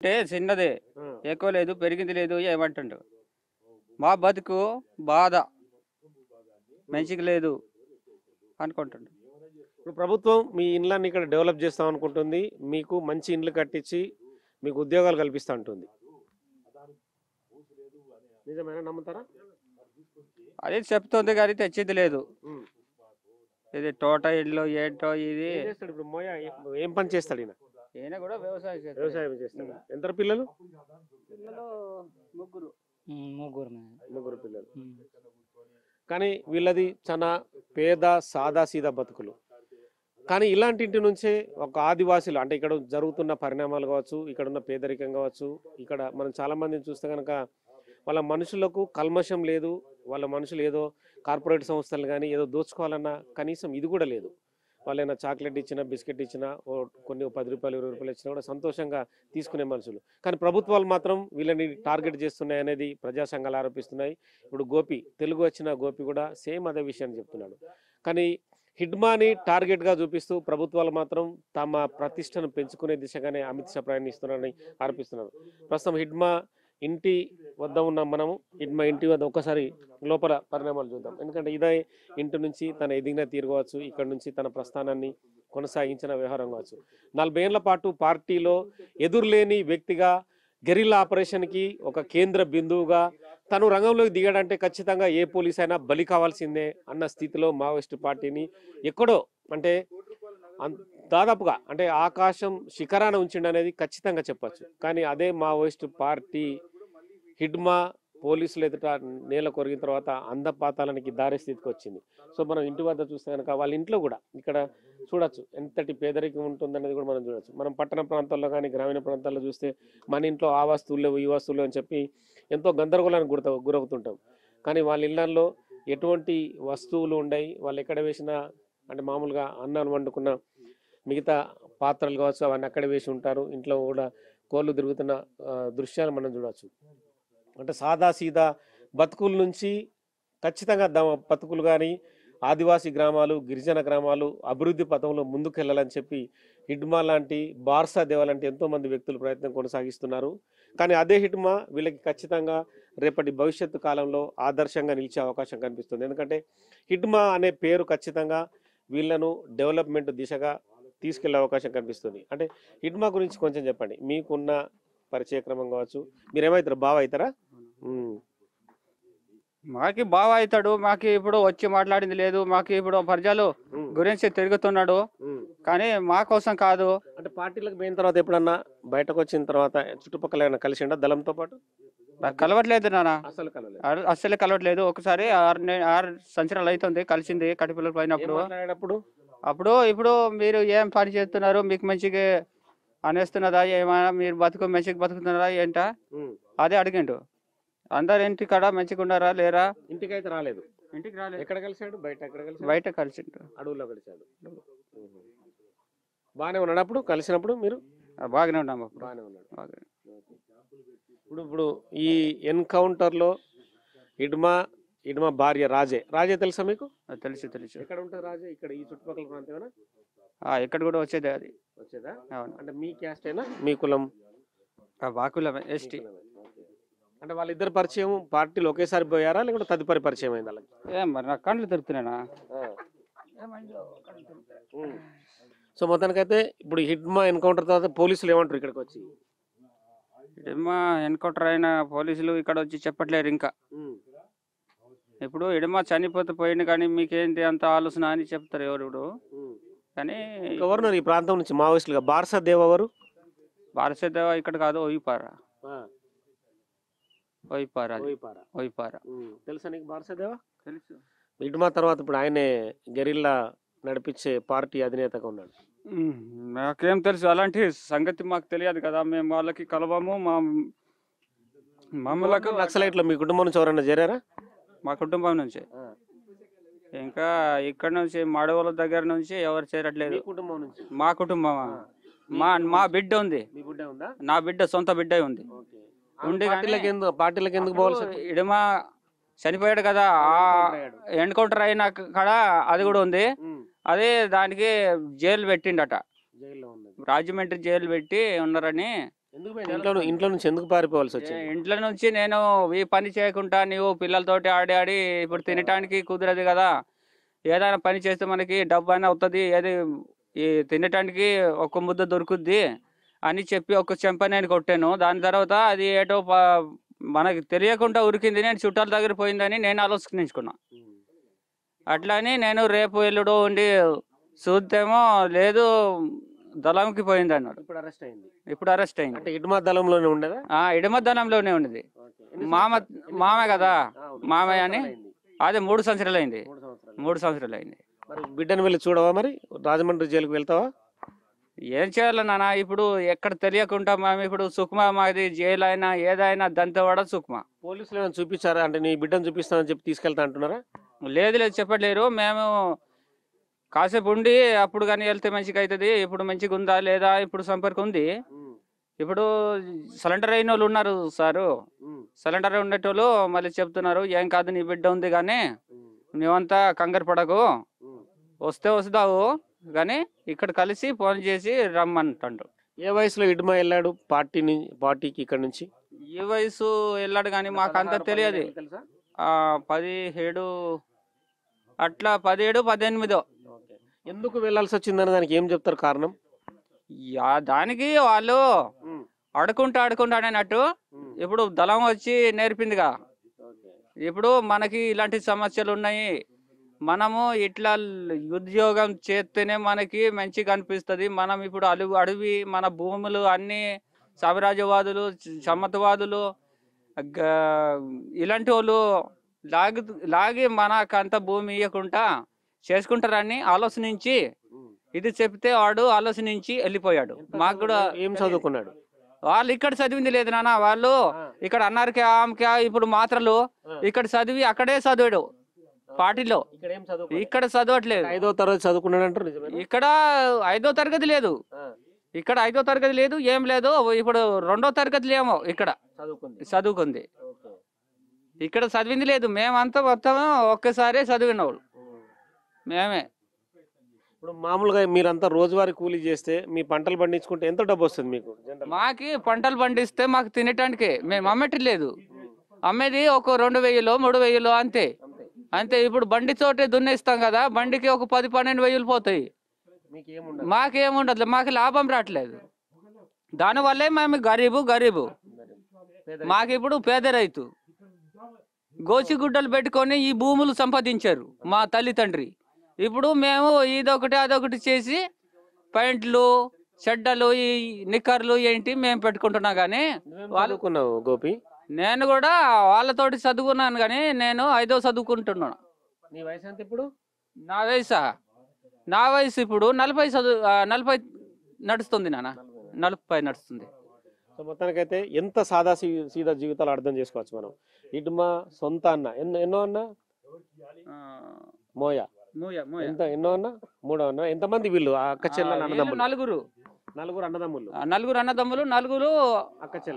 అంటే చిన్నదే, ఆ. ఎక్కువ లేదు, పెరిగింది లేదు ఏమంటుండు. మా బతుకు బాధ మంచిగా లేదు అనుకుంటుండు. ఇప్పుడు ప్రభుత్వం మీ ఇండ్లన్నీ ఇక్కడ డెవలప్ చేస్తాం అనుకుంటుంది, మీకు మంచి ఇండ్లు కట్టించి మీకు ఉద్యోగాలు కల్పిస్తా ఉంటుంది. నిజమేనా, నమ్ముతారా? అది చెప్తుంది కానీ తెచ్చింది లేదు. ఉమ్. ఇది తోట ఇల్లు ఏంటో ఇది. ఏం చేస్తాడు ఇప్పుడు మోయా, ఏం పని చేస్తాడు ఈయన? ఈయన కూడా వ్యవసాయం చేస్తాడు. వ్యవసాయం చేస్తాడు. ఎంత పిల్లలు? పిల్లలు ముగ్గురు. ముగ్గురు పిల్లలు. కానీ వీళ్ళది చాలా పేద సాదాసీదా బతుకులు. కానీ ఇలాంటి ఇంటి నుంచే ఒక ఆదివాసీలు, అంటే ఇక్కడ జరుగుతున్న పరిణామాలు కావచ్చు, ఇక్కడ ఉన్న పేదరికం కావచ్చు, ఇక్కడ మనం చాలా మందిని చూస్తే కనుక వాళ్ళ మనుషులకు కల్మషం లేదు. వాళ్ళ మనుషులు ఏదో కార్పొరేట్ సంస్థలు కానీ ఏదో దోచుకోవాలన్నా కనీసం ఇది కూడా లేదు. వాళ్ళైనా చాక్లెట్ ఇచ్చినా, బిస్కెట్ ఇచ్చినా, కొన్ని 10 రూపాయలు 20 రూపాయలు ఇచ్చినా కూడా సంతోషంగా తీసుకునే మనుషులు. కానీ ప్రభుత్వాలు మాత్రం వీళ్ళని టార్గెట్ చేస్తున్నాయి అనేది ప్రజా సంఘాలు ఆరోపిస్తున్నాయి. ఇప్పుడు గోపి, తెలుగు వచ్చిన గోపి కూడా సేమ్ అదే విషయాన్ని చెప్తున్నాడు. కానీ హిడ్మాని టార్గెట్గా చూపిస్తూ ప్రభుత్వాలు మాత్రం తమ ప్రతిష్టను పెంచుకునే దిశగానే అమిత్ షా ప్రయాణిస్తున్నారని ఆరోపిస్తున్నారు. ప్రస్తుతం హిడ్మా ఇంటి వద్ద ఉన్న మనము హిడ్మా ఇంటి వద్ద ఒక్కసారి లోపల పరిణామాలు చూద్దాం. ఎందుకంటే ఇదే ఇంటి నుంచి తన ఎదిగిన తీరుకోవచ్చు, ఇక్కడ నుంచి తన ప్రస్థానాన్ని కొనసాగించిన వ్యవహారం కావచ్చు. 40 ఏళ్ల పాటు పార్టీలో ఎదురులేని వ్యక్తిగా గెరిల్లా ఆపరేషన్కి ఒక కేంద్ర బిందువుగా తను రంగంలోకి దిగాడంటే ఖచ్చితంగా ఏ పోలీస్ అయినా బలి కావాల్సిందే అన్న స్థితిలో మావోయిస్టు పార్టీని ఎక్కడో అంటే దాదాపుగా అంటే ఆకాశం శిఖరాన ఉంచిండు అనేది ఖచ్చితంగా చెప్పచ్చు. కానీ అదే మావోయిస్టు పార్టీ హిడ్మా పోలీసులు ఎదుట నేల కొరిగిన తర్వాత అందపాతాలనికి దారి స్థితికి వచ్చింది. సో మనం ఇంటి వద్ద చూస్తే కనుక వాళ్ళ ఇంట్లో కూడా ఇక్కడ చూడొచ్చు ఎంతటి పేదరికం ఉంటుందనేది కూడా మనం చూడొచ్చు. మనం పట్టణ ప్రాంతాల్లో కానీ గ్రామీణ ప్రాంతాల్లో చూస్తే మన ఇంట్లో ఆ వస్తువులు లేవు, ఈ వస్తువులు అని చెప్పి ఎంతో గందరగోళానికి గురవుతుంటాం. కానీ వాళ్ళ ఇళ్లలో ఎటువంటి వస్తువులు ఉండయి, వాళ్ళు ఎక్కడ వేసినా అంటే మామూలుగా అన్నాన్ని వండుకున్న మిగతా పాత్రలు కావచ్చు అవన్నీ అక్కడ వేసి ఉంటారు. ఇంట్లో కూడా కోళ్ళు తిరుగుతున్న దృశ్యాలు మనం చూడవచ్చు. అంటే సాదాసీదా బతుకుల నుంచి ఖచ్చితంగా బతుకులు కానీ ఆదివాసీ గ్రామాలు, గిరిజన గ్రామాలు అభివృద్ధి పథంలో ముందుకెళ్లాలని చెప్పి హిడ్మా లాంటి, బార్సా దేవ లాంటి ఎంతోమంది వ్యక్తులు ప్రయత్నం కొనసాగిస్తున్నారు. కానీ అదే హిడ్మా వీళ్ళకి ఖచ్చితంగా రేపటి భవిష్యత్తు కాలంలో ఆదర్శంగా నిలిచే అవకాశం కనిపిస్తుంది. ఎందుకంటే హిడ్మా అనే పేరు ఖచ్చితంగా వీళ్ళను డెవలప్మెంట్ దిశగా తీసుకెళ్లే అవకాశం కనిపిస్తుంది. అంటే హిడ్మా గురించి కొంచెం చెప్పండి, మీకున్న పరిచయ క్రమం కావచ్చు. మీరేమవుతారు, బావ అవుతారా? మాకి బావ అవుతాడు. మాకి ఇప్పుడు వచ్చి మాట్లాడింది లేదు. మాకి ఇప్పుడు ప్రజలు గురించి తిరుగుతున్నాడు, కానీ మా కోసం కాదు. అంటే పార్టీలకు పోయిన తర్వాత ఎప్పుడన్నా బయటకు వచ్చిన తర్వాత చుట్టుపక్కల ఏమైనా కలిసిండా దళంతో పాటు? కలవట్లేదు నాన్న, అసలు కలవలేదు. అస్సలే కలవట్లేదు. ఒకసారి 6 సంవత్సరాలు అవుతుంది కలిసింది కటిపిల్లలు పోయినప్పుడు. ఇప్పుడు మీరు ఏం పని చేస్తున్నారు, మీకు మంచిగా అనేస్తున్నదా, ఏమైనా మీరు మంచిగా బతుకుతున్నారా ఏంటా అదే అడిగిండు. అందరు ఇంటి కాడ మంచిగా ఉన్నారా లేరా? ఇంటికి అయితే రాలేదు. ఇంటికి రాలేదు. ఎక్కడ కలిసాడు? బయట కలిసిండు, అడవుల్లో కలిసాడు. బాగానే ఉన్నాడు అప్పుడు కలిసినప్పుడు? మీరు బాగానే ఉన్నాము. బాగానే ఉన్నాడు. ఇప్పుడు ఈ ఎన్కౌంటర్లో హిడ్మా భార్య రాజే తెలుసా మీకు? తెలుసు. ఎక్కడ ఉంటుంది రాజే? ఇక్కడ ఈ చుట్టుపక్కల ప్రాంతమేనా? ఇక్కడ కూడా వచ్చేది. అది వచ్చేదా? అవును. అంటే మీ క్యాస్ట్ అయినా, మీ కులం? వాకులమే, ఎస్టీ. అంటే వాళ్ళిద్దరు పరిచయం పార్టీలు ఒకేసారి పోయారా లేకుంటే తదుపరి పరిచయం అయింది వాళ్ళకి? మరి నా కళ్ళు దొరుకుతున్నానా? సో మొత్తానికైతే ఇప్పుడు హిడ్మా ఎన్కౌంటర్ తర్వాత పోలీసులు ఏమంటారు ఇక్కడికి వచ్చి? హిడ్మా ఎన్కౌంటర్ అయిన పోలీసులు ఇక్కడ వచ్చి చెప్పట్లేరు ఇంకా. ఇప్పుడు హిడ్మా చనిపోతే పోయింది కానీ మీకేంటి అంత ఆలోచన అని చెప్తారు ఎవరు. కానీ ఎవరున్నారు ఈ ప్రాంతం నుంచి మావోయిస్టులుగా? బార్సా దేవ ఎవరు? బార్సా దేవ ఇక్కడ కాదు, ఓయిపారా. తెలుసా నీకు బార్సా దేవ? తెలుసు. హిడ్మా తర్వాత ఇప్పుడు ఆయనే గెరిల్లా నడిపించే పార్టీ అధినేతగా ఉన్నాడు. నాకేం తెలుసు, అలాంటి సంగతి మాకు తెలియదు కదా. మేము వాళ్ళకి కలవము. మమ్మల్ని నక్సలైట్లో మీ కుటుంబం నుంచి ఎవరైనా చేరారా? మా కుటుంబం నుంచి ఇంకా ఇక్కడ నుంచి మడవల దగ్గర నుంచి ఎవరు చేరట్లేదు. కుటుంబం నుంచి? మా కుటుంబమా? మా బిడ్డ ఉంది. నా బిడ్డ సొంత బిడ్డ ఉంది. పార్టీలకు ఎందుకు పోవాలి? హిడ్మా చనిపోయాడు కదా, ఎన్కౌంటర్ అయిన కాడ అది కూడా ఉంది. అదే దానికి జైలు పెట్టిండట, రాజమండ్రి జైలు పెట్టి ఉన్నారని. ఇంట్లో నుంచి ఎందుకు పారిపోవాల్సి వచ్చింది? ఇంట్లో నుంచి నేను ఈ పని చేయకుండా నీవు పిల్లలతోటి ఆడి ఆడి ఇప్పుడు తినటానికి కుదరదు కదా, ఏదైనా పని చేస్తే మనకి డబ్బు అయినా అవుతుంది, ఏది ఈ తినటానికి ఒక ముద్ద దొరుకుద్ది అని చెప్పి ఒక చెంప నేను కొట్టాను. దాని తర్వాత అది ఏటో మనకి తెలియకుండా ఉరికింది, నేను చుట్టాల దగ్గర పోయిందని నేను ఆలోచించుకున్నా. అట్లా అని నేను రేపు ఎల్లుడో ఉండి చూస్తేమో లేదు దళంకి పోయింది అన్నాడు. ఇప్పుడు అరెస్ట్ అయింది. అంటే ఇటుమ దళంలోనే ఉండదా? ఇడమ దళంలోనే ఉన్నది. మామ కదా, మామయ్య అని. అదే 3 సంవత్సరాలు అయింది. 3 సంవత్సరాలు అయింది. మరి బిడ్డను వెళ్ళి చూడవా? మరి రాజమండ్రి జైలుకి వెళ్తావా? ఏం చేయాలి నాన్న, ఇప్పుడు ఎక్కడ తెలియకుండా మేము ఇప్పుడు సుఖమా, మాది జైలు అయినా ఏదైనా దంతవాడ సుఖమా. పోలీసులు ఏమైనా చూపించారా? అంటే నీ బిడ్డను చూపిస్తానని చెప్పి తీసుకెళ్తా అంటున్నారా? లేదు చెప్పట్లేరు. మేము కాసేపు ఉండి అప్పుడు కానీ వెళ్తే మంచిగా అవుతుంది, ఇప్పుడు మంచిగా ఉందా లేదా, ఇప్పుడు సంపర్కం ఉంది. ఇప్పుడు సిలిండర్ అయిన వాళ్ళు ఉన్నారు సారు, సిలిండర్ ఉండేటోళ్ళు మళ్ళీ చెప్తున్నారు ఏం కాదు నీ బిడ్డ ఉంది కానీ నువ్వంతా కంగారు పడకు, వస్తే వస్తావు కానీ ఇక్కడ కలిసి ఫోన్ చేసి రమ్మంటాడు. ఏ వయసులో ఇటుమ వెళ్ళాడు పార్టీకి ఇక్కడ నుంచి? ఈ వయసు వెళ్ళాడు కానీ మాకు అంత తెలియదు. 17 అట్లా 17, 18. ఎందుకు వెళ్ళాల్సి వచ్చిందని దానికి ఏం చెప్తారు కారణం? దానికి వాళ్ళు ఆడుకుంటాడనట్టు ఇప్పుడు దళం వచ్చి నేర్పిందిగా. ఇప్పుడు మనకి ఇలాంటి సమస్యలు ఉన్నాయి, మనము ఇట్లా ఉద్యోగం చేస్తేనే మనకి మంచిగా అనిపిస్తుంది. మనం ఇప్పుడు అడవి మన భూములు అన్ని సామ్రాజ్యవాదులు, సమ్మతవాదులు ఇలాంటి వాళ్ళు లాగి మనకంత భూమి ఇవ్వకుండా చేసుకుంటారని ఆలోచించి ఇది చెప్తే వాడు ఆలోచించి వెళ్ళిపోయాడు. మాకు కూడా ఏం చదువుకున్నాడు? వాళ్ళు ఇక్కడ చదివింది లేదు నాన్న, వాళ్ళు ఇక్కడ అన్నారకే ఆమెకే ఇప్పుడు మాత్రలు ఇక్కడ చదివి అక్కడే చదివాడు పార్టీలో. ఇక్కడ చదవట్లేదు. 5వ తరగతి చదువుకున్నాడు అంటారు. ఇక్కడ 5వ తరగతి లేదు, ఇక్కడ 5వ తరగతి లేదు, ఏం లేదు. ఇప్పుడు 2వ తరగతి ఏమో ఇక్కడ చదువుకుంది, ఇక్కడ చదివింది లేదు. మేమంతా మొత్తం ఒక్కసారి చదివిన వాళ్ళు మేమే. ఇప్పుడు మామూలుగా మీరంతా రోజువారీ కూలీ చేస్తే మీ పంటలు పండించుకుంటే ఎంత డబ్బు వస్తుంది మీకు? మాకి పంటలు పండిస్తే మాకు తినటానికి మేము అమ్మట్లేదు, అమ్మేది ఒక 2,000, 3,000 అంతే అంతే. ఇప్పుడు బండి తోటే దున్నేస్తాం కదా, బండికి ఒక 10, 12,000 పోతాయి. మాకేముండదు, మాకు లాభం రావట్లేదు. దానివల్లే మేము గరీబు. మాకు ఇప్పుడు పేద రైతు గోచిగుడ్డలు పెట్టుకొని ఈ భూములు సంపాదించారు మా తల్లిదండ్రి. ఇప్పుడు మేము ఇదొకటి అదొకటి చేసి ప్యాంట్లు, చెడ్డలు, ఈ నిక్కర్లు ఏంటి మేము పెట్టుకుంటున్నా. కానీ వాళ్ళకున్నావు గోపి? నేను కూడా వాళ్ళతోటి చదువుకున్నాను కానీ నేను 5వ చదువుకుంటున్నాను. నీ వయసు ఎంత ఇప్పుడు? నా వయసు ఇప్పుడు 40 నడుస్తుంది నాన్న, 40 నడుస్తుంది. సో మొత్తానికైతే ఎంత సీదా జీవితాలు అర్థం చేసుకోవచ్చు మనం. ఇటు మా సొంత అన్న ఎన్నో అన్న మోయ ఎన్నో అన్న 3వ అన్న. ఎంతమంది వీళ్ళు? అక్క చెల్లెలు, అన్నదమ్ములు? 4 అన్నదమ్ములు, 4 అన్నదమ్ములు, 4 అక్క చెల్లెలు.